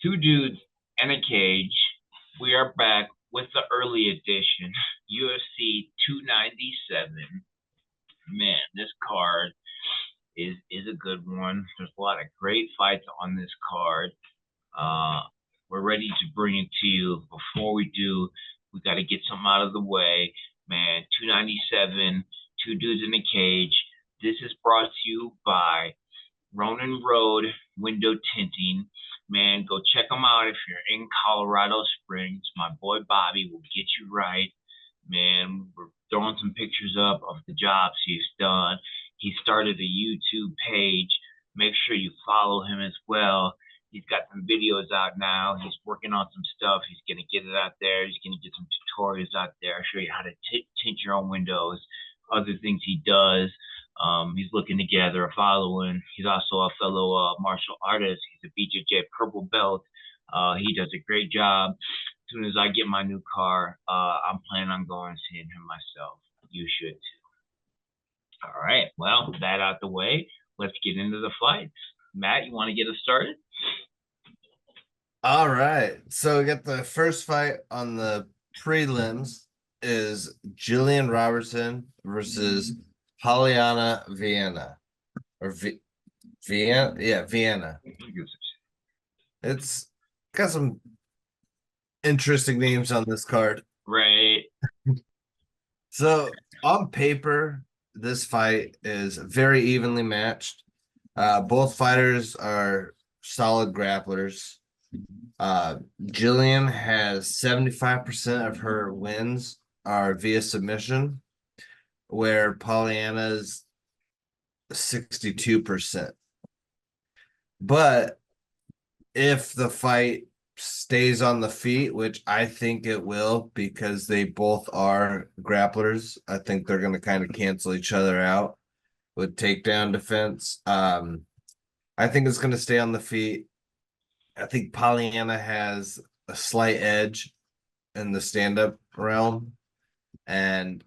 Two dudes and a cage. We are back with the early edition, UFC 297. Man, this card is a good one. There's a lot of great fights on this card. We're ready to bring it to you. Before we do, we got to get something out of the way. Man, 297, two dudes in a cage. This is brought to you by Ronan Road Window Tinting. Man, go check them out if you're in Colorado Springs. My boy Bobby will get you right. Man, we're throwing some pictures up of the jobs he's done. He started a YouTube page. Make sure you follow him as well. He's got some videos out now. He's working on some stuff. He's going to get it out there. He's going to get some tutorials out there. I'll show you how to tint your own windows, other things he does. He's looking to gather a following. He's also a fellow martial artist. He's a BJJ purple belt. He does a great job. As soon as I get my new car, I'm planning on going and seeing him myself. You should too. All right. Well, with that out the way, let's get into the fights. Matt, you want to get us started? All right. So we got the first fight on the prelims is Gillian Robertson versus Polyana Viana. Or Viana? Yeah, Viana. It's got some interesting names on this card. Right. So on paper, this fight is very evenly matched. Both fighters are solid grapplers. Gillian has 75% of her wins are via submission, where Polyana's 62%. But if the fight stays on the feet, which I think it will, because they both are grapplers, I think they're going to kind of cancel each other out with takedown defense. I think it's going to stay on the feet. I think Polyana has a slight edge in the stand-up realm, and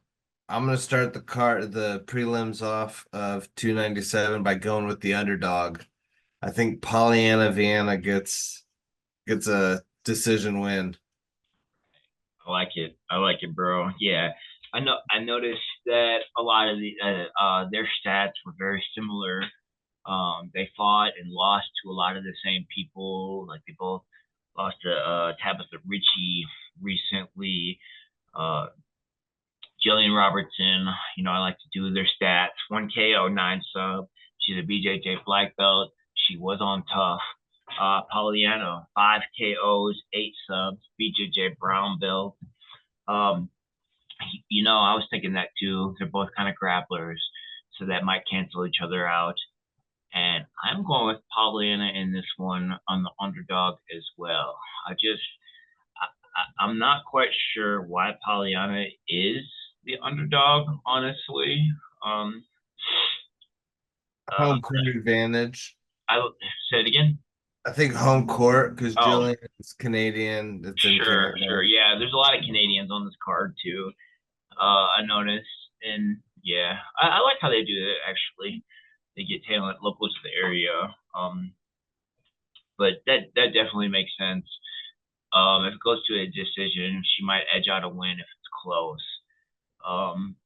I'm going to start the prelims off of 297 by going with the underdog. I think Polyana Viana gets a decision win. I like it, bro. Yeah. I noticed that a lot of their stats were very similar. They fought and lost to a lot of the same people. Like they both lost to Tabitha Ritchie recently. Gillian Robertson, I like to do their stats. 1 KO, 9 sub. She's a BJJ black belt. She was on tough. Polyana, 5 KOs, 8 subs, BJJ brown belt. I was thinking that too. They're both kind of grapplers, so that might cancel each other out. And I'm going with Polyana in this one on the underdog as well. I'm not quite sure why Polyana is the underdog, honestly. Home court advantage. I say it again. I think home court because Gillian is Canadian. It's sure. Yeah, there's a lot of Canadians on this card too. I noticed, and yeah, I like how they do it. Actually, they get talent local to the area. But that definitely makes sense. If it goes to a decision, she might edge out a win if it's close.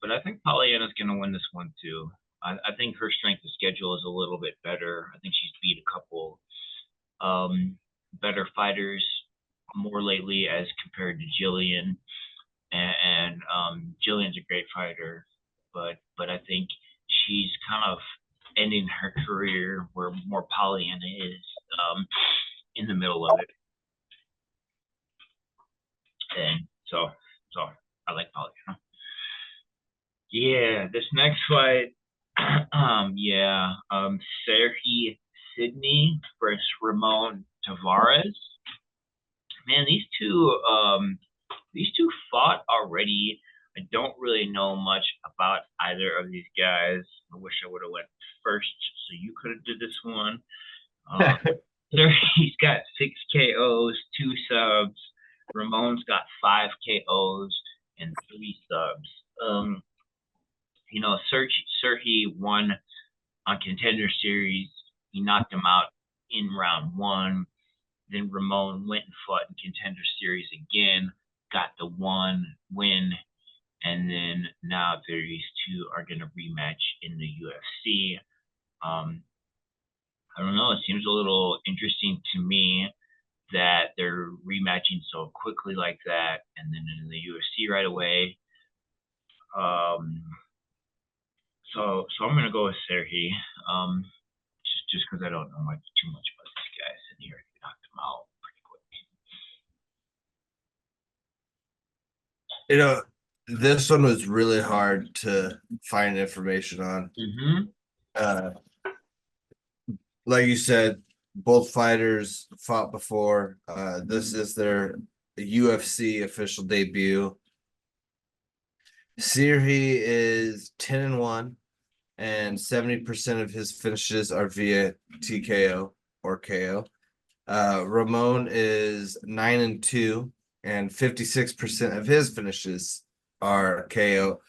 But I think Polyana's going to win this one too. I think her strength of schedule is a little bit better. I think she's beat a couple better fighters more lately as compared to Gillian. And Gillian's a great fighter, but I think she's kind of ending her career where more Polyana is in the middle of it. And so I like Polyana. Yeah, this next fight, Serhiy Sidey versus Ramon Taveras. Man, these two fought already. I don't really know much about either of these guys. I wish I would have went first, so you could have did this one. He's got 6 KOs, 2 subs. Ramon's got 5 KOs and 3 subs. Serhiy won on Contender Series. He knocked him out in round 1. Then then Ramon went and fought in Contender Series again, got the one win, and then now these two are going to rematch in the UFC. I don't know. It seems a little interesting to me that they're rematching so quickly like that, and then in the UFC right away. So I'm gonna go with Serhiy. Just because I don't know too much about this guy, and he already knocked him out pretty quick. This one was really hard to find information on. Like you said, both fighters fought before. This is their UFC official debut. Serhiy is 10-1, and 70% of his finishes are via TKO or KO. Ramon is 9-2, and 56% of his finishes are KO,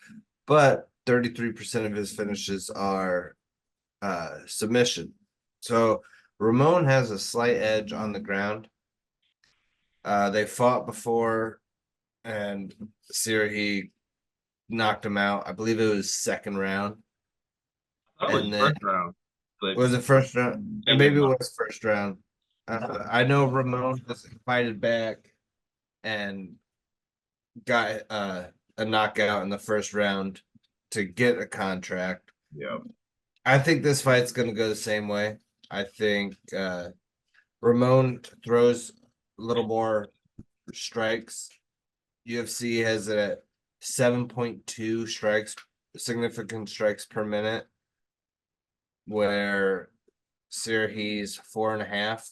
but 33% of his finishes are submission. So Ramon has a slight edge on the ground. They fought before, and Serhiy knocked him out. I believe it was second round. And then first round. But was it first round? Maybe it was first round. I know Ramon just fighted back and got a knockout in the first round to get a contract. Yeah. I think this fight's going to go the same way. I think Ramon throws a little more strikes. UFC has it at 7.2 strikes, significant strikes per minute, where Serhiy's 4.5.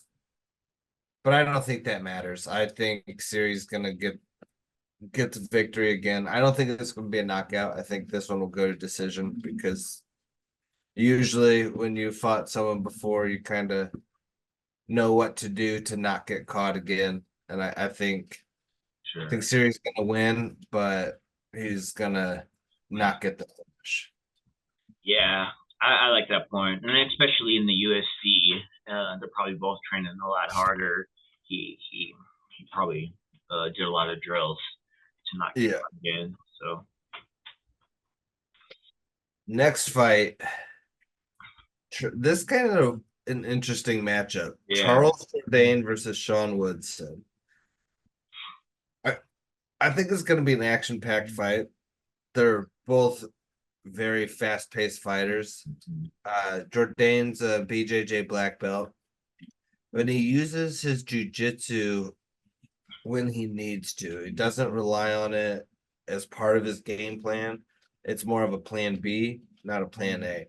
But I don't think that matters. I think Serhiy's gonna get the victory again. I don't think this is gonna be a knockout. I think this one will go to decision, because usually when you fought someone before, you kind of know what to do to not get caught again. And I think Serhiy's gonna win, but he's gonna not get the finish. Yeah, I like that point, and especially in the UFC, they're probably both training a lot harder. He probably did a lot of drills to not get caught again. So next fight, this kind of an interesting matchup. Yeah. Charles Jourdain versus Sean Woodson. I think it's going to be an action-packed fight. They're both very fast-paced fighters. Jourdain's a BJJ black belt, but he uses his jiu-jitsu when he needs to. He doesn't rely on it as part of his game plan. It's more of a plan B, not a plan A.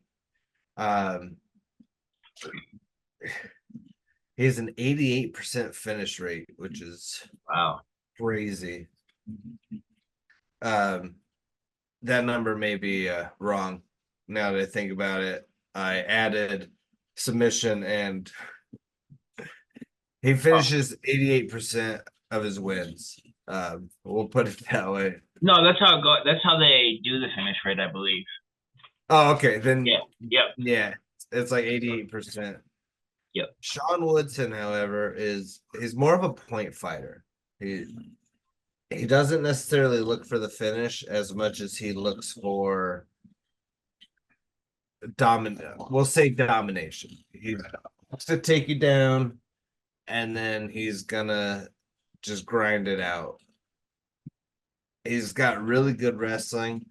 He has an 88% finish rate, which is crazy. That number may be wrong. Now that I think about it, I added submission, and he finishes 88% of his wins. We'll put it that way. No, that's how it goes. That's how they do the finish rate, I believe. Oh, okay. Then yeah, it's like 88%. Yep. Sean Woodson, however, he's more of a point fighter. He doesn't necessarily look for the finish as much as he looks for we'll say domination. He wants to take you down, and then he's gonna just grind it out. He's got really good wrestling.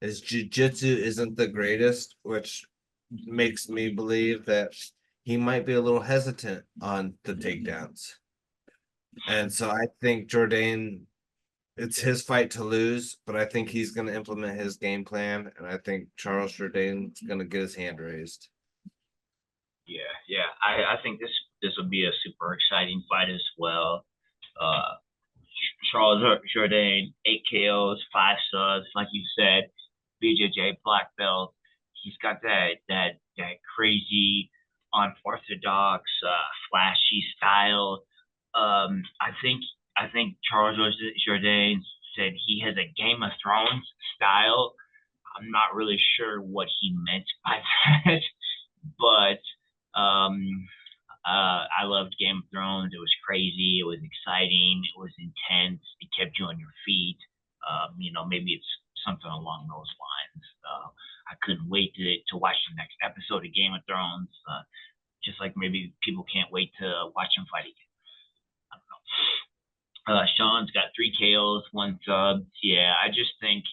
His jiu-jitsu isn't the greatest, which makes me believe that he might be a little hesitant on the takedowns. And so I think Jourdain, it's his fight to lose, but I think he's going to implement his game plan, and I think Charles Jourdain's going to get his hand raised. Yeah. I think this will be a super exciting fight as well. Charles Jourdain, 8 KOs, 5 subs, like you said, BJJ black belt. He's got that crazy, unorthodox, flashy style. I think Charles Jourdain said he has a Game of Thrones style. I'm not really sure what he meant by that, but I loved Game of Thrones. It was crazy. It was exciting. It was intense. It kept you on your feet. Maybe it's something along those lines. I couldn't wait to watch the next episode of Game of Thrones. Just like maybe people can't wait to watch him fight again. I don't know. Sean's got 3 KOs, 1 sub. Yeah, I just think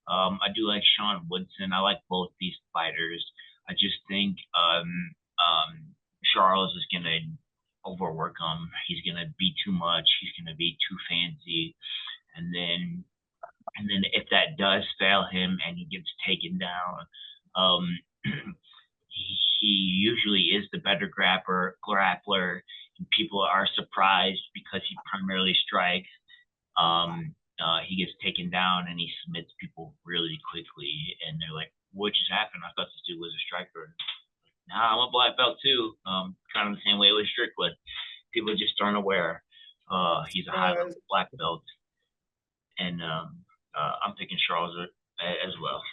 I do like Sean Woodson. I like both these fighters. I just think Charles is gonna overwork him. He's gonna be too much. He's gonna be too fancy, and then if that does fail him and he gets taken down, um, he usually is the better grappler, and people are surprised because he primarily strikes. He gets taken down and he submits people really quickly, and they're like, "What just happened? I thought this dude was a striker." Nah, I'm a black belt too. Kind of the same way with Strickland. People just aren't aware. He's a high level black belt, and I'm picking Charles as well.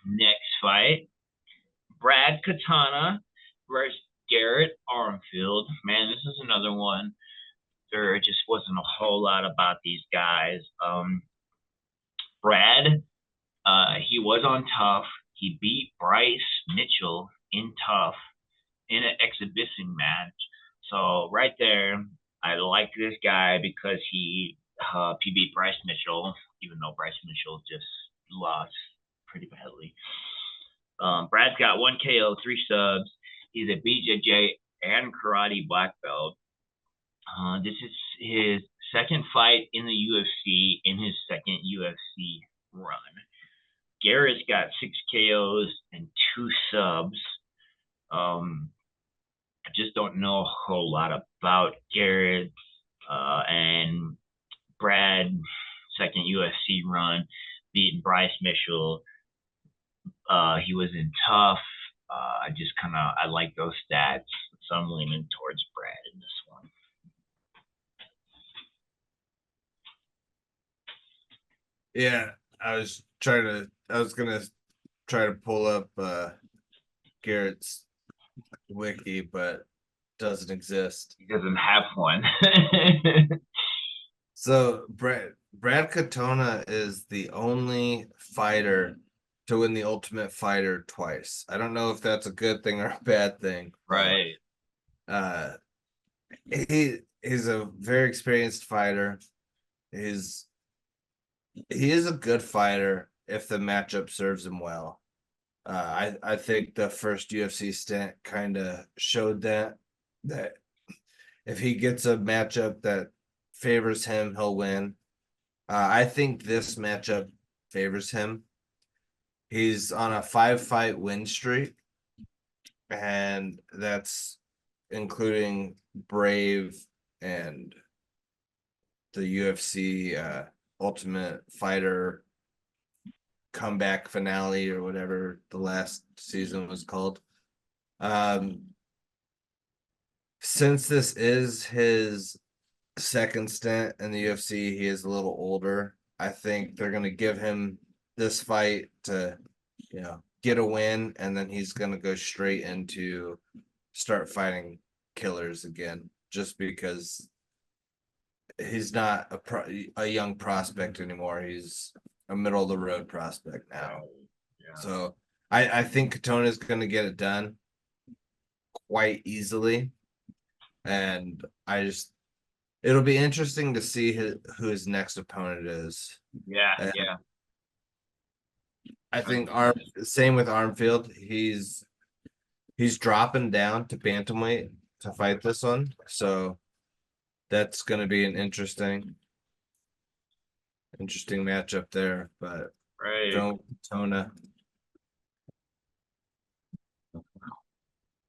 Next fight, Brad Katona versus Garrett Armfield. Man, this is another one. There just wasn't a whole lot about these guys. Brad, he was on Tough. He beat Bryce Mitchell in Tough in an exhibition match. So right there, I like this guy because he beat Bryce Mitchell, even though Bryce Mitchell just lost pretty badly. Brad's got 1 KO, 3 subs. He's a BJJ and karate black belt. This is his second fight in the UFC in his second UFC run. Garrett's got 6 KOs and 2 subs. I just don't know a whole lot about Garrett. And Brad, second UFC run, beating Bryce Mitchell. He was in Tough. I like those stats, so I'm leaning towards Brad in this one. Yeah, I was gonna try to pull up Garrett's wiki, but doesn't exist. He doesn't have one. So Brad Katona is the only fighter to win the Ultimate Fighter twice. I don't know if that's a good thing or a bad thing. Right. He's a very experienced fighter. He is a good fighter if the matchup serves him well. I think the first UFC stint kind of showed that if he gets a matchup that favors him, he'll win. I think this matchup favors him. He's on a 5-fight win streak, and that's including Brave and the UFC Ultimate Fighter comeback finale or whatever the last season was called. Since this is his second stint in the UFC, he is a little older. I think they're going to give him this fight to, get a win, and then he's going to go straight into start fighting killers again, just because he's not a young prospect anymore. He's a middle of the road prospect now. Yeah. So I think Katona is going to get it done quite easily, and it'll be interesting to see who his next opponent is. Yeah, and yeah. I think same with Armfield. He's dropping down to bantamweight to fight this one, so that's going to be an interesting matchup there. But right, don't Katona.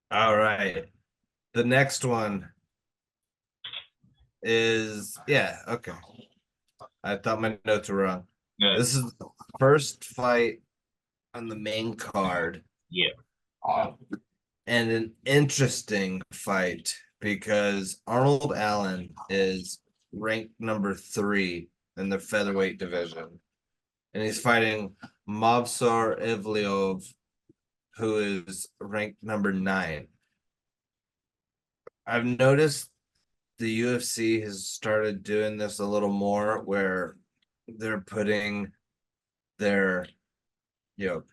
All right, the next one is okay. I thought my notes were wrong. Good. This is the first fight on the main card. Yeah. And an interesting fight because Arnold Allen is ranked number 3 in the featherweight division. And he's fighting Movsar Evloev, who is ranked number 9. I've noticed the UFC has started doing this a little more where they're putting their, you know,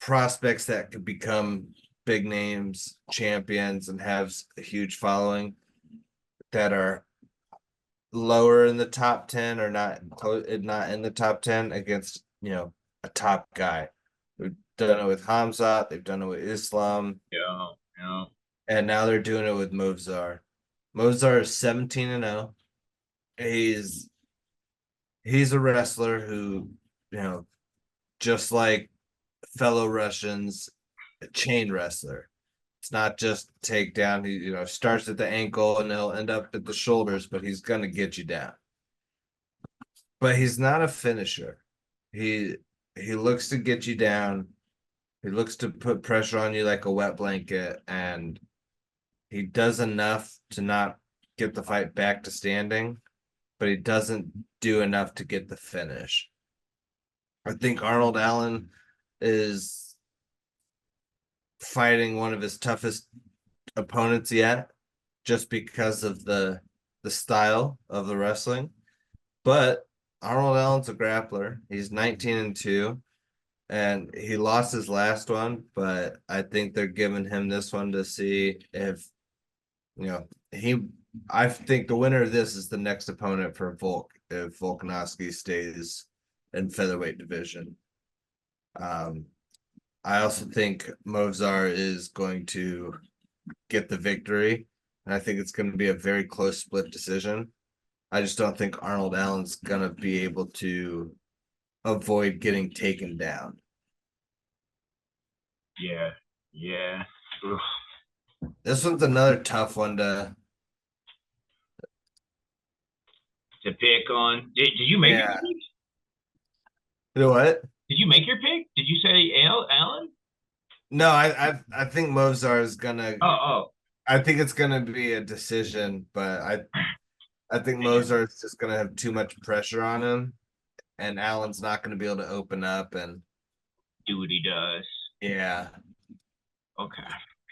prospects that could become big names, champions, and have a huge following that are lower in the top 10 or not in the top 10 against, a top guy. We've done it with Hamzat, they've done it with Islam, Yeah, yeah. and now they're doing it with Movsar. Movsar is 17-0. He's he's a wrestler who, just like fellow Russians, a chain wrestler. It's not just takedown. He, starts at the ankle and he'll end up at the shoulders, but he's gonna get you down. But he's not a finisher. He he looks to get you down. He looks to put pressure on you like a wet blanket, and he does enough to not get the fight back to standing, but he doesn't do enough to get the finish. I think Arnold Allen is fighting one of his toughest opponents yet, just because of the style of the wrestling. But Arnold Allen's a grappler. He's 19-2, and he lost his last one, but I think they're giving him this one to see if, he. I think the winner of this is the next opponent for Volk if Volkanovski stays in featherweight division. I also think Movsar is going to get the victory, and I think it's going to be a very close split decision. I just don't think Arnold Allen's going to be able to avoid getting taken down. Yeah, yeah. Ugh. This one's another tough one to Pick on. Did you make your Yeah. pick? You know what? Did you make your pick? Did you say Allen? No, I think Movsar is gonna. Oh, I think it's gonna be a decision, but I think man. Movsar is just gonna have too much pressure on him, and Allen's not gonna be able to open up. And Do what he does. yeah, Okay.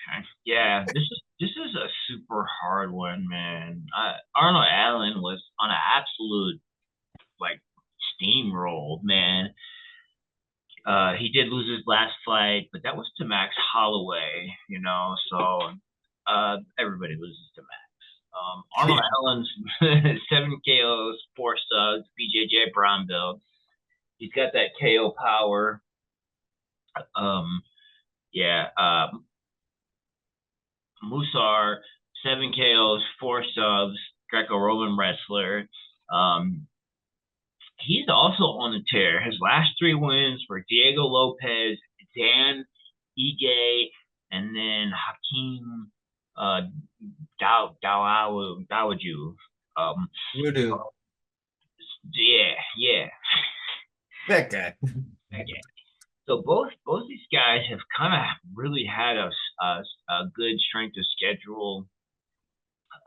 Okay. Yeah, this is a super hard one, man. Arnold Allen was on an absolute like steamroll, man. He did lose his last fight, but that was to Max Holloway, so everybody loses to Max. Arnold yeah. Allen's 7 KOs, 4 subs, BJJ brown belt. He's got that KO power. Yeah. Movsar, 7 KOs, 4 subs, Greco-Roman wrestler. Um, he's also on the tear. His last 3 wins were Diego Lopez, Dan Ige, and then Hakeem Dawaju. Voodoo. Yeah, yeah. That guy. Okay. So both these guys have kind of really had a good strength of schedule.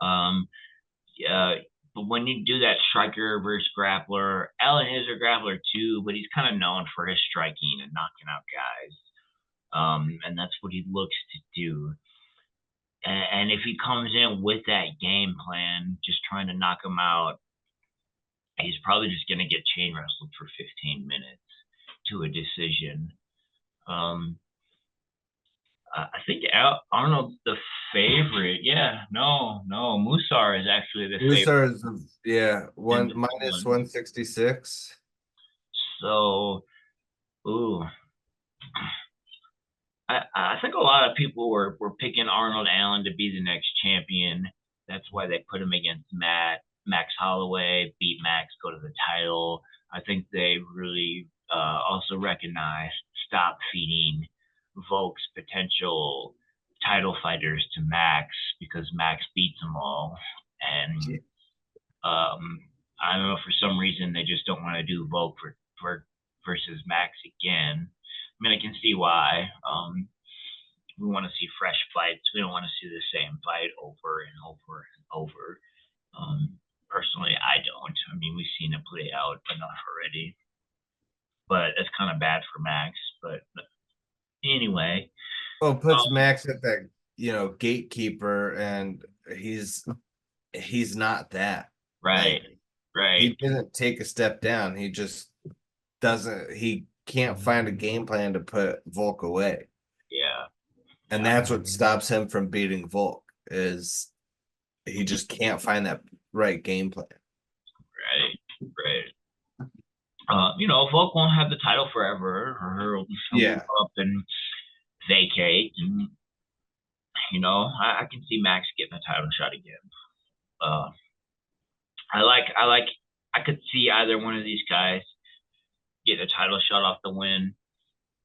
Um, but when you do that striker versus grappler, Allen is a grappler too, but he's kind of known for his striking and knocking out guys. And that's what he looks to do. And if he comes in with that game plan, just trying to knock him out, he's probably just going to get chain wrestled for 15 minutes to a decision. I think Arnold's the favorite. Yeah, no, Movsar is actually the favorite Movsar is in one this minus one. 166. So, ooh, I think a lot of people were picking Arnold Allen to be the next champion. That's why they put him against Max Holloway, beat Max, go to the title. I think they really also recognize stop feeding Volk's potential title fighters to Max because Max beats them all. And I don't know, for some reason they just don't want to do Volk for versus Max again. I mean, I can see why. We want to see fresh fights. We don't want to see the same fight over and over and over. Personally, I don't. I mean, we've seen it play out enough already. But it's kind of bad for Max. But anyway, Well, puts Max at that gatekeeper, and he's not that. Right. Like, Right. he didn't take a step down. He just doesn't. He can't find a game plan to put Volk away, Yeah. and that's what stops him from beating Volk. Is he just can't find that right game plan? Right. Right. Volk won't have the title forever, or he'll move Yeah, up and vacate, and I can see Max getting a title shot again. Uh, I could see either one of these guys get a title shot off the win.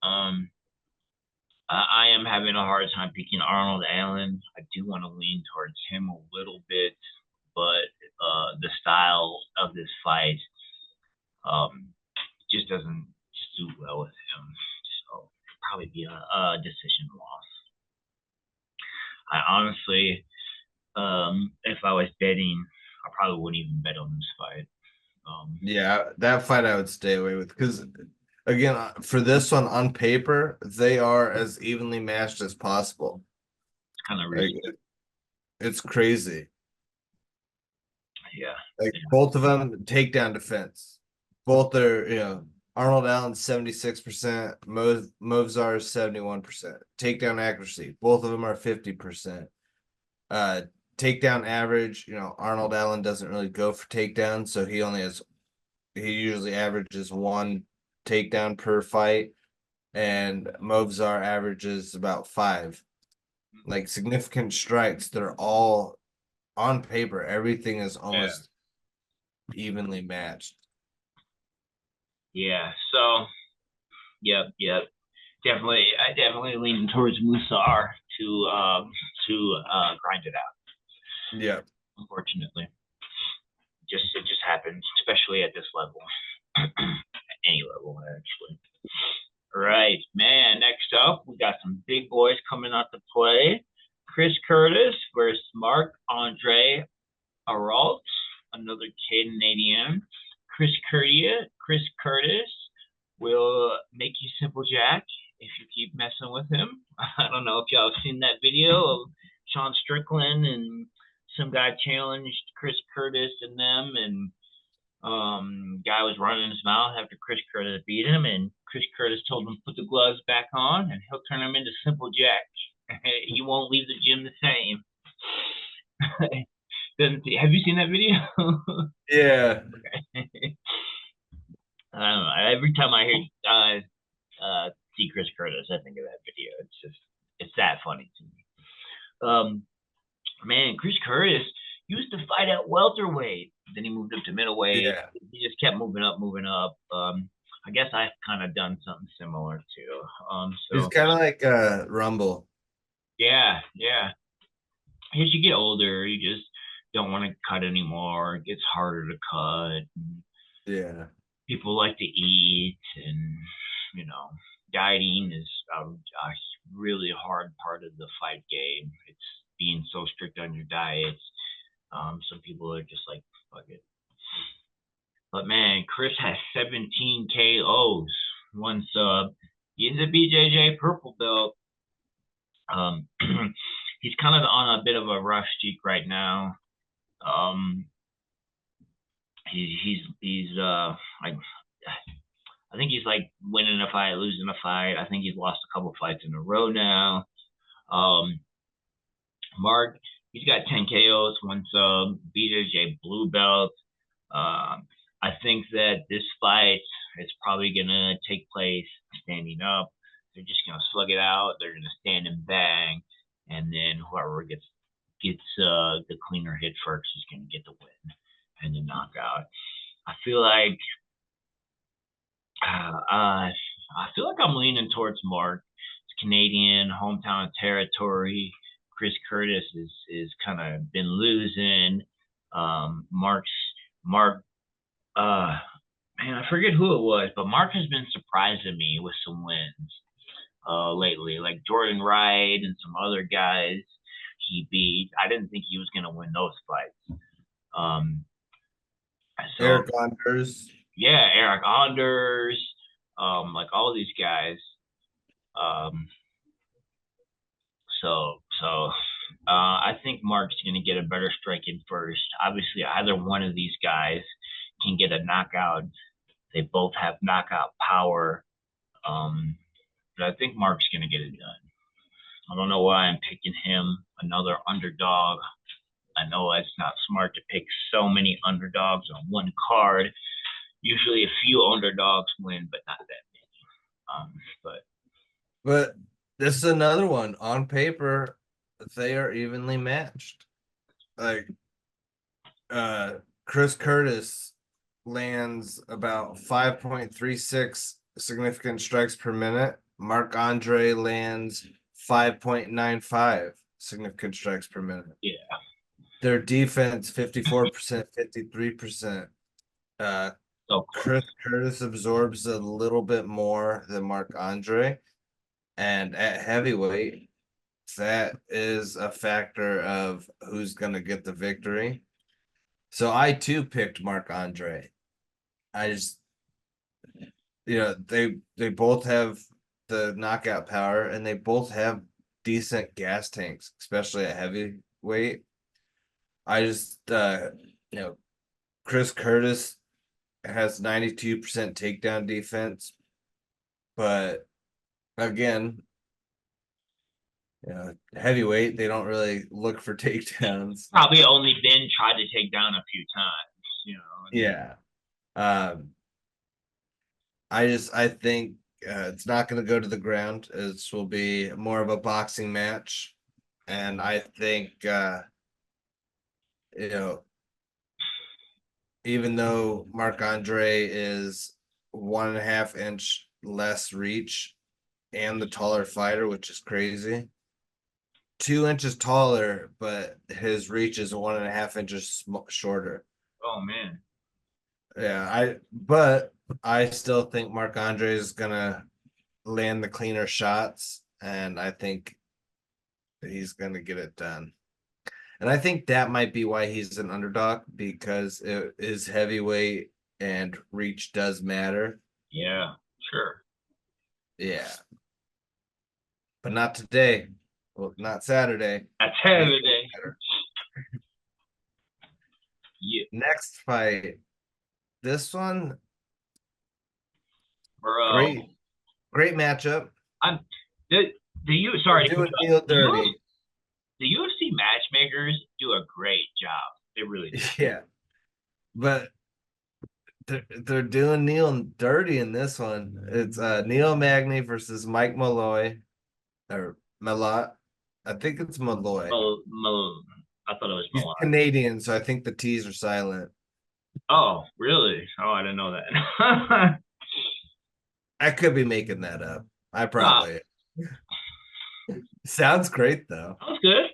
Um, I am having a hard time picking Arnold Allen. I do want to lean towards him a little bit, but the style of this fight just doesn't suit well with him. So probably be a decision loss. I honestly, if I was betting, I probably wouldn't even bet on this fight. yeah, that fight I would stay away with because, again, for this one on paper, they are as evenly matched as possible. It's kind of Like, risky. it's crazy. Yeah. Like, both of them takedown defense. Both are, Arnold Allen 76%, Movsar 71%. Takedown accuracy, both of them are 50%. Takedown average, Arnold Allen doesn't really go for takedowns, so he usually averages one takedown per fight, and Movsar averages about five. Like, significant strikes, they're all on paper. Everything is Yeah. almost evenly matched. Yeah. So, yep. I definitely lean towards Musar to grind it out. Yeah. Unfortunately, it just happens, especially at this level, at any level actually. All right, man. Next up, we got some big boys coming out to play. Chris Curtis versus Marc-Andre Arnault, another Canadian. Chris Curtis will make you simple jack if you keep messing with him. I don't know if y'all have seen that video of Sean Strickland and some guy challenged Chris Curtis and them, and guy was running his mouth after Chris Curtis beat him, and Chris Curtis told him put the gloves back on, and he'll turn him into simple jack. You won't leave the gym the same. Have you seen that video? Yeah. I don't know. Every time I hear see Chris Curtis, I think of that video. It's that funny to me. Man, Chris Curtis used to fight at welterweight. Then he moved up to middleweight. Yeah. He just kept moving up. I guess I've kind of done something similar too. He's kind of like Rumble. Yeah. As you get older, you just don't want to cut anymore. It gets harder to cut. Yeah. People like to eat, and dieting is a really hard part of the fight game. It's being so strict on your diets. Some people are just like, fuck it. But man, Chris has 17 KOs, one sub. He's a BJJ purple belt. He's kind of on a bit of a rough streak right now. He's like, I think he's like winning a fight, losing a fight. I think he's lost a couple fights in a row now. Mark, he's got 10 KOs, one sub, BJJ blue belt. I think that this fight is probably gonna take place standing up. They're just gonna slug it out. They're gonna stand and bang, and then whoever gets the cleaner hit first is gonna get the win and the knockout. I feel like I'm leaning towards Mark. It's Canadian, hometown territory. Chris Curtis is kind of been losing. Mark, man, I forget who it was, but Mark has been surprising me with some wins lately, like Jourdain Wright and some other guys he beat. I didn't think he was gonna win those fights. So Eric Anders. yeah, Eric Anders, like all these guys. So So I think Mark's going to get a better strike in first. Obviously, either one of these guys can get a knockout. They both have knockout power. But I think Mark's going to get it done. I don't know why I'm picking him, another underdog. I know it's not smart to pick so many underdogs on one card. Usually a few underdogs win, but not that many. But this is another one. On paper, they are evenly matched. Like Chris Curtis lands about 5.36 significant strikes per minute. Marc-Andre lands 5.95 significant strikes per minute. Yeah. Their defense 54%, 53%. Chris Curtis absorbs a little bit more than Marc-Andre. And at heavyweight, that is a factor of who's going to get the victory. So I too picked Marc-Andre. I just, they both have the knockout power and they both have decent gas tanks, especially at heavyweight. I just, Chris Curtis has 92% takedown defense, but again, heavyweight, they don't really look for takedowns. Probably only been tried to take down a few times, Yeah. I think it's not going to go to the ground. This will be more of a boxing match. And I think, even though Marc-Andre is 1.5 inch less reach and the taller fighter, which is crazy, 2 inches taller, but his reach is 1.5 inches shorter. Oh man. Yeah, but I still think Marc-Andre is gonna land the cleaner shots, and I think he's gonna get it done. And I think that might be why he's an underdog, because it is heavyweight and reach does matter. Yeah, sure. Yeah. But not today. Well, not Saturday. That's Saturday. Yeah. Next fight. This one, Bro. Great matchup. Sorry, doing Neil dirty. The UFC matchmakers do a great job. They really do. Yeah, but they're doing Neil dirty in this one. It's Neil Magny versus Mike Malloy or Malott. I think it's Malloy. I thought it was He's Malott. Canadian, so I think the T's are silent. Oh, really? Oh, I didn't know that. I could be making that up. I probably. Sounds great though. Sounds good.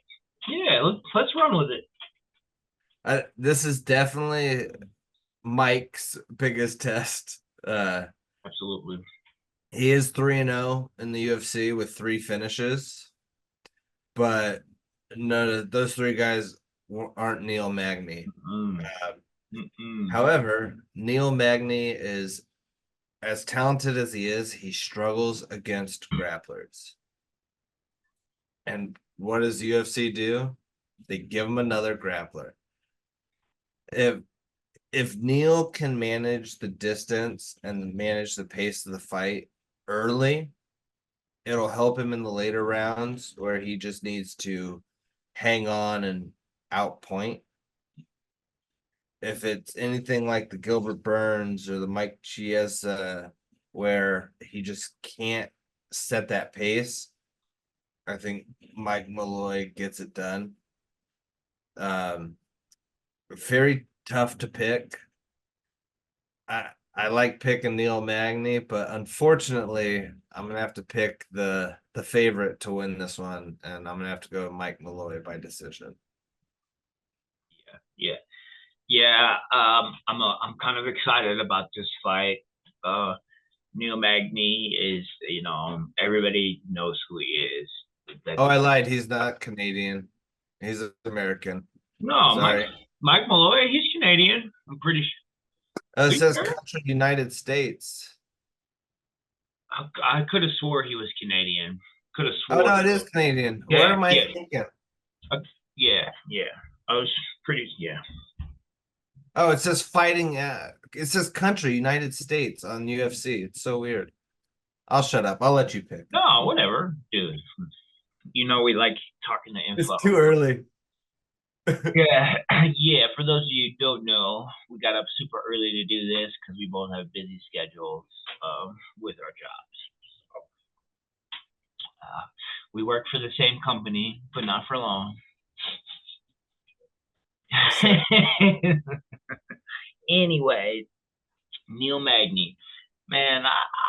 Yeah, let's run with it. This is definitely Mike's biggest test. Absolutely. He is 3-0 in the UFC with 3 finishes, but none of those 3 guys aren't Neil Magny. However, Neil Magny is as talented as he is. He struggles against grapplers. And what does UFC do? They give him another grappler. If Neil can manage the distance and manage the pace of the fight early, it'll help him in the later rounds where he just needs to hang on and outpoint. If it's anything like the Gilbert Burns or the Mike Chiesa, where he just can't set that pace, I think Mike Malloy gets it done. Very tough to pick. I like picking Neil Magny, but unfortunately, I'm gonna have to pick the favorite to win this one, and I'm gonna have to go Mike Malloy by decision. Yeah. I'm kind of excited about this fight. Neil Magny is, everybody knows who he is. I lied. He's not Canadian. He's American. No, sorry. Mike Malloy, he's Canadian. I'm pretty sure. It says country United States. I could have swore he was Canadian Could have Oh no, sworn. it is Canadian. What Yeah, am I yeah, thinking? yeah, yeah. I was pretty. Yeah. Oh, it says fighting. It says country, United States on UFC. It's so weird. I'll shut up. I'll let you pick. No, whatever, dude. You know we like talking to It's info. too early. Yeah, yeah. For those of you who don't know, we got up super early to do this because we both have busy schedules with our jobs. So, we work for the same company, but not for long. Anyway, Neil Magny. Man,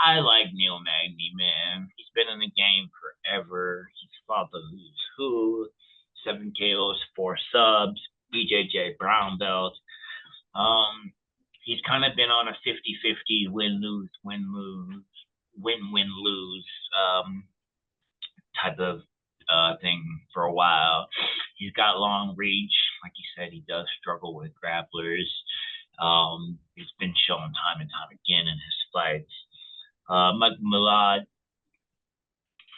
I like Neil Magny, man. He's been in the game forever. He's fought the who's who, 7 KOs, 4 subs, BJJ brown belt. He's kind of been on a 50-50 win-lose, win-lose, win-win-lose type of thing for a while. He's got long reach. Like you said, he does struggle with grapplers. It's been shown time and time again in his fights. Malott,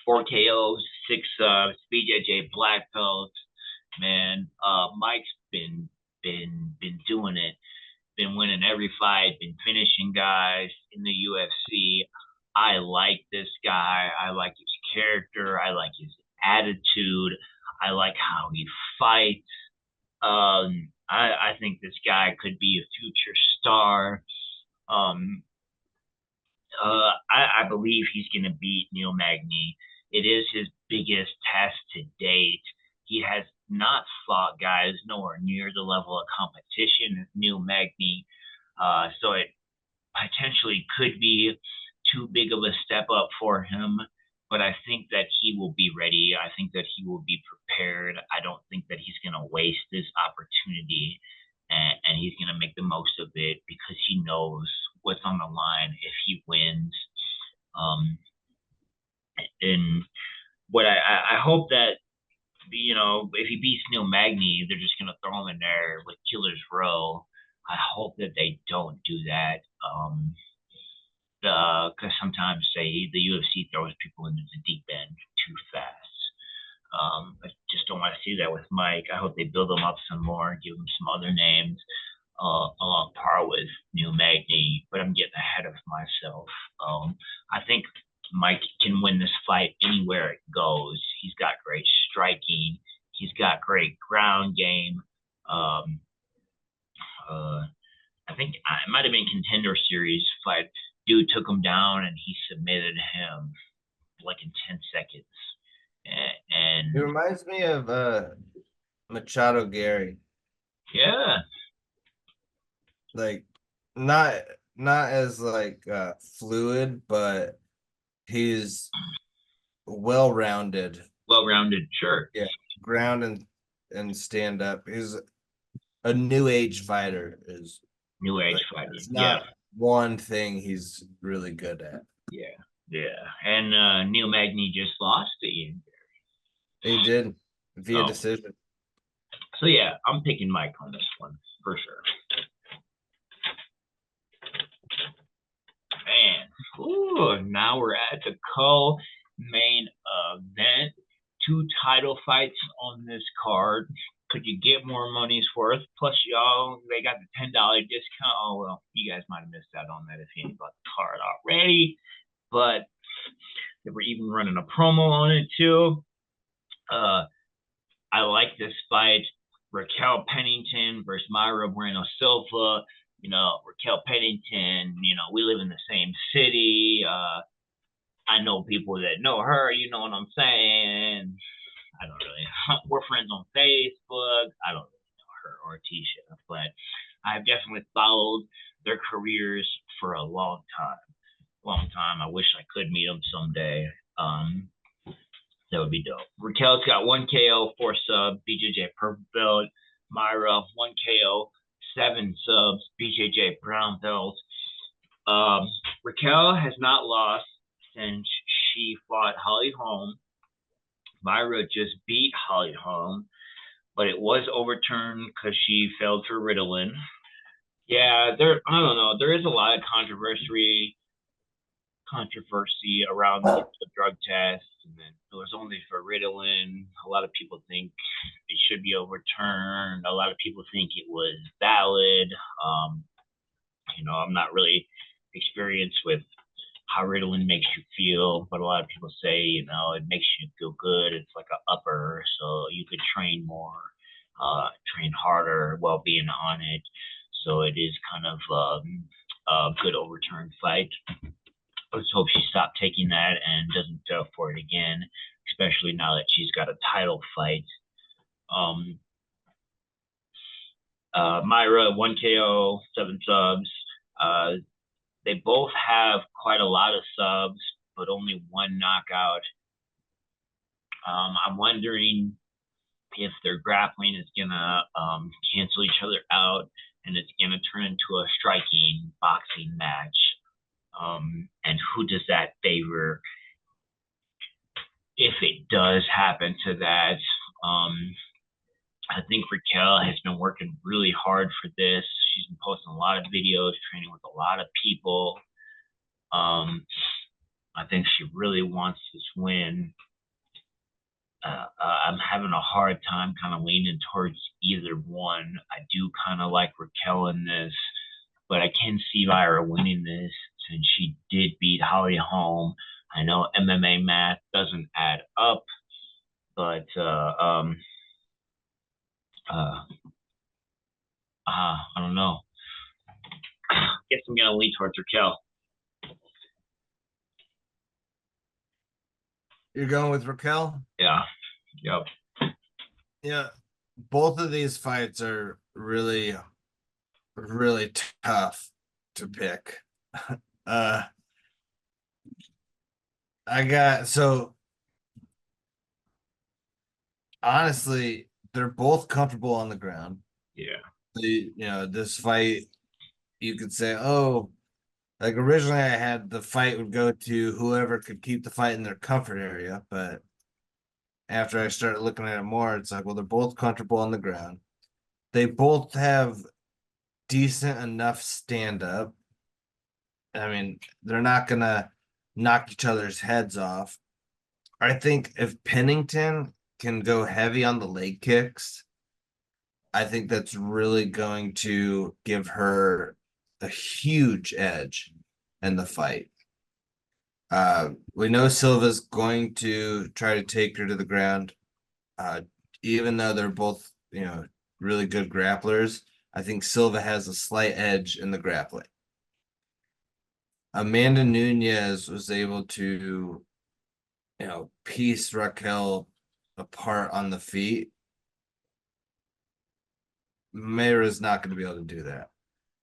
4 KOs, 6 subs, BJJ black belt. Man, Mike's been doing it. Been winning every fight. Been finishing guys in the UFC. I like this guy. I like his character. I like his attitude. I like how he fights. I think this guy could be a future star. I believe he's going to beat Neil Magny. It is his biggest test to date. He has not fought guys nowhere near the level of competition as Neil Magny. So it potentially could be too big of a step up for him. But I think that he will be ready. I think that he will be prepared. I don't think that he's going to waste this opportunity, and he's going to make the most of it because he knows what's on the line if he wins. And what I hope that, you know, if he beats Neil Magny, they're just going to throw him in there with Killer's Row. I hope that they don't do that. Because sometimes the UFC throws people into the deep end too fast. I just don't want to see that with Mike. I hope they build him up some more, give him some other names along par with Neil Magny. But I'm getting ahead of myself. I think Mike can win this fight anywhere it goes. He's got great striking. He's got great ground game. I think it might have been Contender Series fight. Dude took him down and he submitted him like in 10 seconds. And It reminds me of Machado Gary. yeah, Like not as like fluid, but he's well-rounded. well-rounded, sure. Yeah, ground and stand up. He's a new age fighter. Is New age like, fighter. it's Yeah, not one thing he's really good at. yeah, yeah. And Neil Magny just lost to Ian. He did via Oh. decision. So yeah, I'm picking Mike on this one for sure. Man, ooh, now we're at the co-main event. 2 title fights on this card. Could you get more money's worth? Plus, y'all, they got the $10 discount. Oh, well, you guys might have missed out on that if you ain't bought the card already. But they were even running a promo on it, too. I like this fight. Raquel Pennington versus Mayra Bueno Silva. You know, Raquel Pennington, you know, we live in the same city. I know people that know her, you know what I'm saying? I don't really. We're friends on Facebook. I don't really know her or Tisha, but I've definitely followed their careers for a long time. Long time. I wish I could meet them someday. That would be dope. Raquel's got 1 KO, 4 sub, BJJ purple belt. Mayra, 1 KO, 7 subs, BJJ brown belt. Raquel has not lost since she fought Holly Holm. Mayra just beat Holly Holm, but it was overturned because she failed for Ritalin. Yeah, I don't know. There is a lot of controversy around the drug test. and then it was only for Ritalin. A lot of people think it should be overturned. A lot of people think it was valid. I'm not really experienced with how Ritalin makes you feel, but a lot of people say, it makes you feel good. It's like an upper, so you could train more, train harder while being on it. So it is kind of a good overturned fight. Let's hope she stopped taking that and doesn't go for it again, especially now that she's got a title fight. Mayra, 1 KO, 7 subs. They both have quite a lot of subs, but only 1 knockout. I'm wondering if their grappling is gonna cancel each other out, and it's gonna turn into a striking boxing match. And who does that favor if it does happen to that? I think Raquel has been working really hard for this. She's been posting a lot of videos, training with a lot of people. I think she really wants this win. I'm having a hard time kind of leaning towards either one. I do kind of like Raquel in this, but I can see Mayra winning this since she did beat Holly Holm. I know MMA math doesn't add up, but I don't know. Guess I'm gonna lean towards Raquel. You're going with Raquel? Yeah. Yep. Yeah. Both of these fights are really, really tough to pick. Honestly, they're both comfortable on the ground. Yeah. This fight, you could say, oh, like originally I had the fight would go to whoever could keep the fight in their comfort area, but after I started looking at it more, it's like, well, they're both comfortable on the ground. They both have decent enough stand up. I mean, they're not gonna knock each other's heads off. I think if Pennington can go heavy on the leg kicks, I think that's really going to give her a huge edge in the fight. We know Silva's going to try to take her to the ground. Even though they're both, really good grapplers, I think Silva has a slight edge in the grappling. Amanda Nunes was able to, piece Raquel apart on the feet. Mayra is not going to be able to do that.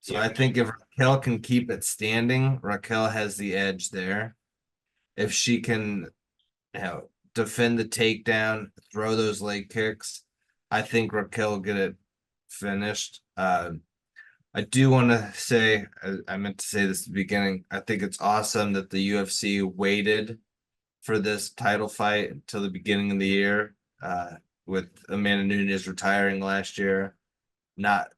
So I think if Raquel can keep it standing, Raquel has the edge there. If she can, defend the takedown, throw those leg kicks, I think Raquel will get it finished. I do want to say, I meant to say this at the beginning, I think it's awesome that the UFC waited for this title fight until the beginning of the year, with Amanda Nunes retiring last year. Not,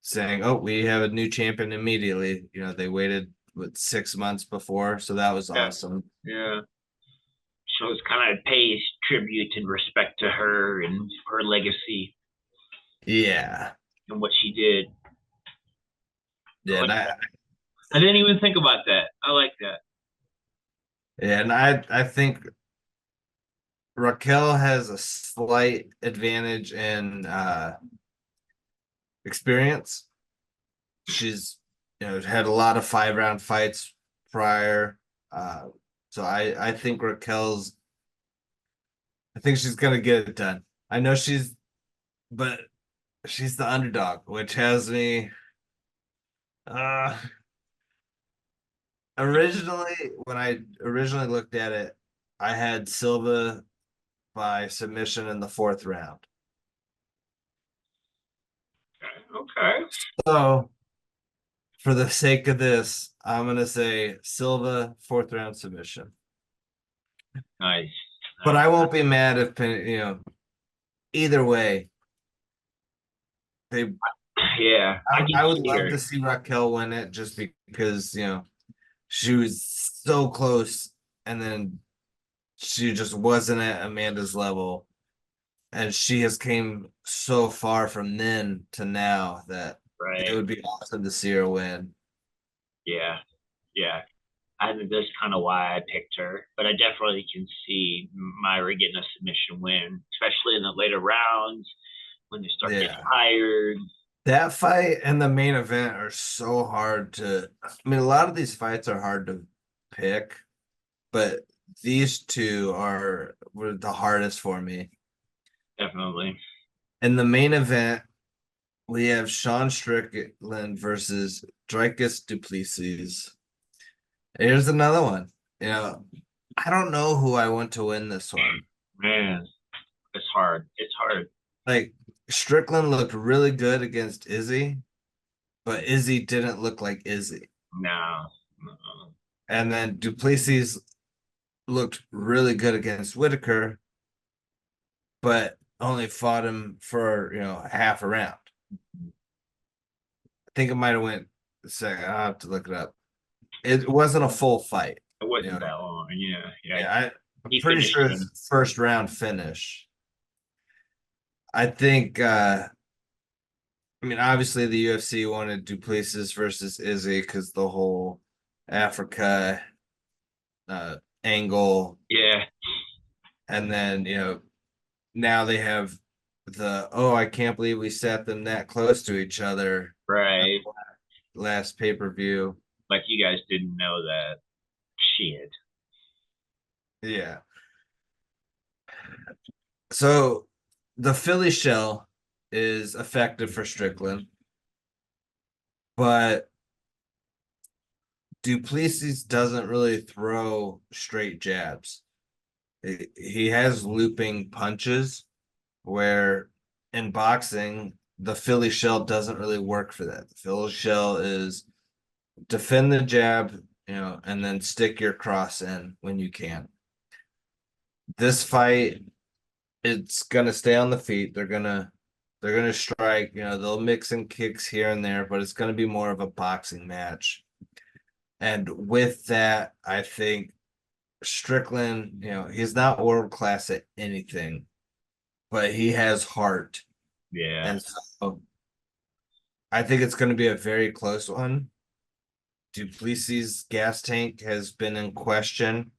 saying, oh, we have a new champion immediately. They waited 6 months before, so that was awesome. Yeah. So it's kind of pays tribute and respect to her and her legacy. Yeah. And what she did. Yeah, I didn't even think about that. I like that. Yeah, and I think Raquel has a slight advantage in experience. She's had a lot of 5-round fights prior. So I think I think she's gonna get it done. I know but she's the underdog, which has me originally, when I originally looked at it, I had Silva by submission in the 4th round. Okay. So for the sake of this, I'm gonna say Silva 4th round submission. Nice. But I won't be mad if either way. I would love to see Raquel win it just because she was so close and then she just wasn't at Amanda's level. And she has came so far from then to now that it Right. would be awesome to see her win. Yeah. Yeah. I think that's kind of why I picked her, but I definitely can see Mayra getting a submission win, especially in the later rounds when they start getting Yeah. tired. That fight and the main event are so hard to. I mean, a lot of these fights are hard to pick, but these two were the hardest for me. Definitely. In the main event, we have Sean Strickland versus Dricus du Plessis. Here's another one. You know, I don't know who I want to win this one. Man, it's hard. It's hard. Like Strickland looked really good against Izzy, but Izzy didn't look like Izzy. No. No. And then du Plessis looked really good against Whitaker, but only fought him for half a round. I think it might have went second. I'll have to look it up. It wasn't a full fight. It You wasn't know, that long. Yeah. Yeah. yeah, I'm He pretty finished sure him. it's first round finish. I think I mean obviously the UFC wanted du Plessis versus Izzy because the whole Africa angle, Yeah. and then now they have I can't believe we sat them that close to each other Right. last pay-per-view. Like you guys didn't know that. Shit. Yeah. So the Philly shell is effective for Strickland, but du Plessis doesn't really throw straight jabs. He has looping punches where in boxing, the Philly shell doesn't really work for that. The Philly shell is defend the jab, and then stick your cross in when you can. This fight, it's gonna stay on the feet. They're gonna strike. They'll mix in kicks here and there, but it's gonna be more of a boxing match. And with that, I think Strickland, he's not world class at anything, but he has heart. Yeah. And so I think it's going to be a very close one. du Plessis' gas tank has been in question.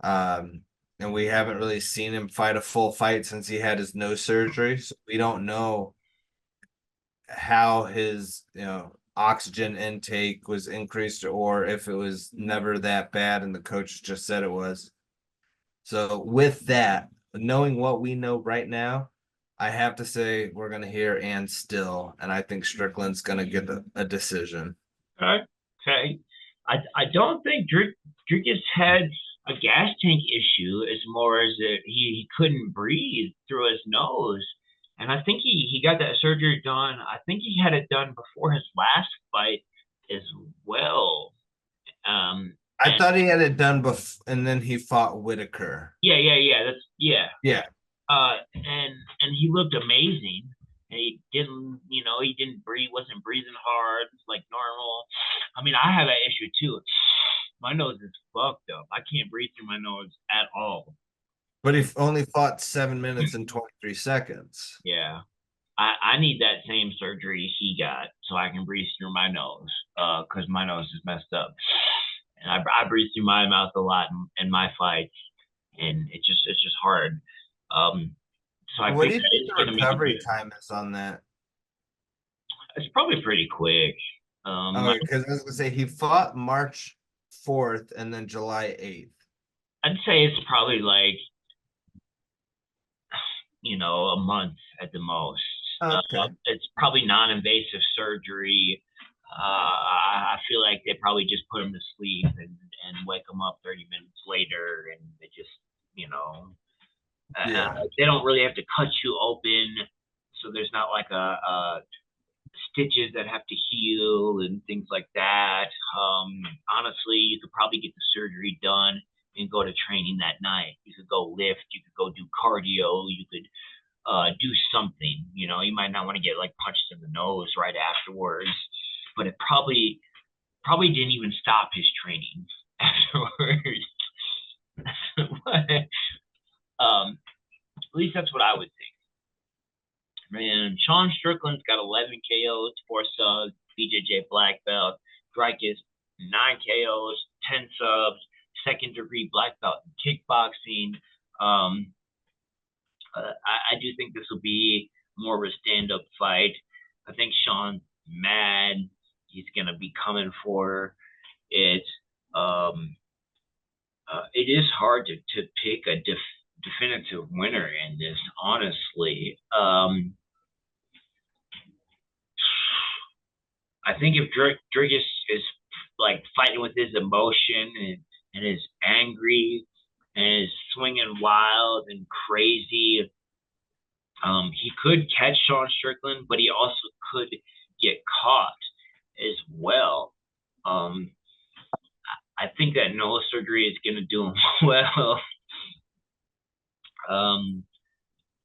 And we haven't really seen him fight a full fight since he had his nose surgery. So we don't know how his, oxygen intake was increased or if it was never that bad and the coach just said it was. So with that, knowing what we know right now, I have to say we're gonna hear and still, and I think Strickland's gonna get a decision. Okay. Okay. I don't think Dricus had a gas tank issue as more as that he couldn't breathe through his nose. And I think he got that surgery done. I think he had it done before his last fight as well. I And thought he had it done before, and then he fought Whitaker. yeah. That's yeah. Yeah, And he looked amazing. And he didn't breathe, wasn't breathing hard like normal. I mean, I have that issue too. My nose is fucked up. I can't breathe through my nose at all. but he only fought 7 minutes and 23 seconds. Yeah. I need that same surgery he got so I can breathe through my nose. Because my nose is messed up. And I breathe through my mouth a lot in my fights. And it's just hard. So I What do think you that think is the going to make it recovery good. time is on that? It's probably pretty quick. Oh, because I was gonna say he fought March 4th and then July 8th. I'd say it's probably like a month at the most. Okay. It's probably non-invasive surgery. I feel like they probably just put him to sleep and wake him up 30 minutes later, and they just Yeah. they don't really have to cut you open, so there's not like a stitches that have to heal and things like that. Honestly, you could probably get the surgery done and go to training that night. You could go lift, you could go do cardio, you could do something. You might not want to get like punched in the nose right afterwards, but it probably didn't even stop his training afterwards. At least that's what I would think. Man, Sean Strickland's got 11 KOs, 4 subs. BJJ black belt. Dricus 9 KOs, 10 subs. Second degree black belt in kickboxing. I do think this will be more of a stand-up fight. I think Sean's mad. He's gonna be coming for it. It is hard to pick a definitive winner in this, honestly. I think if Dricus is like fighting with his emotion and is angry and is swinging wild and crazy, he could catch Sean Strickland, but he also could get caught as well. I think that nose surgery is going to do him well.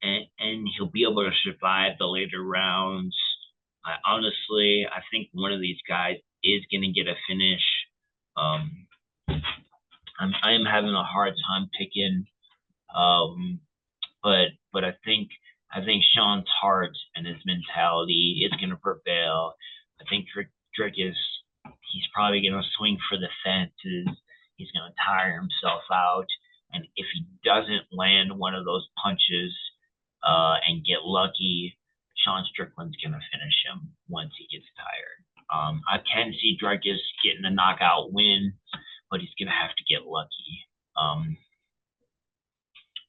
And he'll be able to survive the later rounds. Honestly, I think one of these guys is going to get a finish. I am having a hard time picking, but I think Sean's heart and his mentality is going to prevail. I think Dricus, he's probably going to swing for the fences. He's going to tire himself out, and if he doesn't land one of those punches and get lucky, Sean Strickland's going to finish him once he gets tired. I can see Dricus getting a knockout win, but he's going to have to get lucky.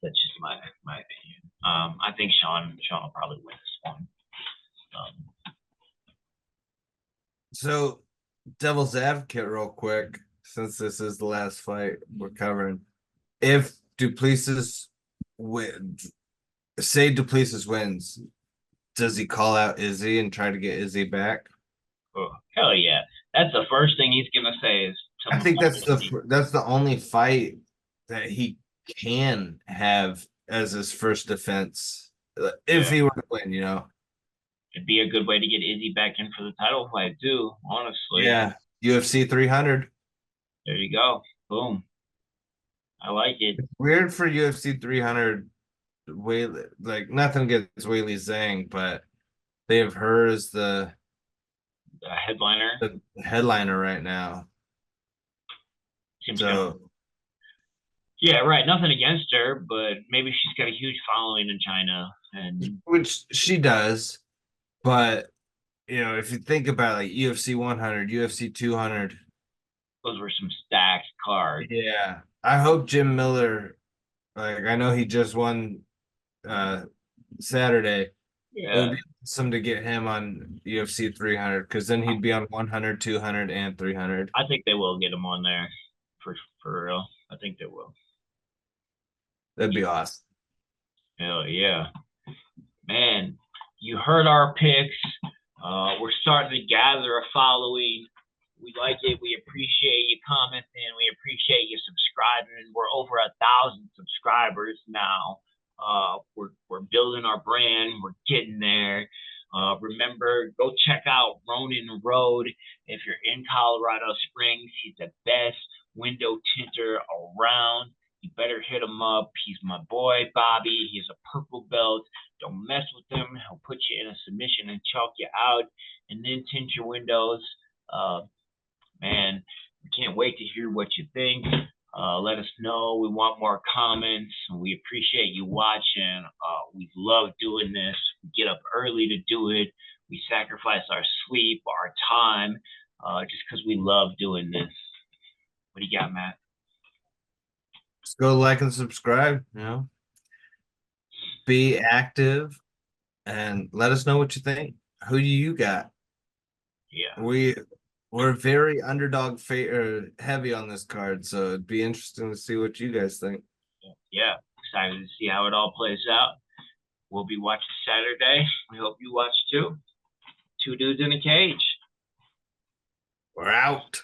That's just my opinion. I think Sean will probably win this one. So, devil's advocate, real quick, since this is the last fight we're covering. If Duplessis say Duplessis wins, does he call out Izzy and try to get Izzy back? Oh, hell yeah. That's the first thing he's going to say is... I think that's the only fight that he can have as his first defense if he were to win, you know. It'd be a good way to get Izzy back in for the title fight too, honestly. Yeah, UFC 300. There you go. Boom. I like it. It's weird for UFC 300. Like nothing against Weili Zhang, but they have her as the headliner. The headliner right now. Yeah, right. Nothing against her, but maybe she's got a huge following in China, and which she does. But you know, if you think about like UFC 100, UFC 200, those were some stacked cards. Yeah, I hope Jim Miller. Like I know he just won Saturday. Yeah, it would be awesome to get him on UFC 300 because then he'd be on 100, 200, and 300. I think they will get him on there for real. I think they will. That'd be awesome. Hell yeah, man! You heard our picks. We're starting to gather a following. We like it. We appreciate you commenting. We appreciate you subscribing. We're over 1,000 subscribers now. We're building our brand. We're getting there. Remember, go check out Ronin Road. If you're in Colorado Springs, he's the best window tinter around. You better hit him up. He's my boy, Bobby. He's a purple belt. Don't mess with him. He'll put you in a submission and chalk you out and then tint your windows. Man, we can't wait to hear what you think. Let us know. We want more comments. We appreciate you watching. We love doing this. We get up early to do it. We sacrifice our sleep, our time, just because we love doing this. What do you got, Matt? Just go like and subscribe, you know. Be active and let us know what you think. Who do you got? Yeah. We're very underdog heavy on this card, so it'd be interesting to see what you guys think. Yeah, excited to see how it all plays out. We'll be watching Saturday. We hope you watch too. 2 dudes in a cage. We're out.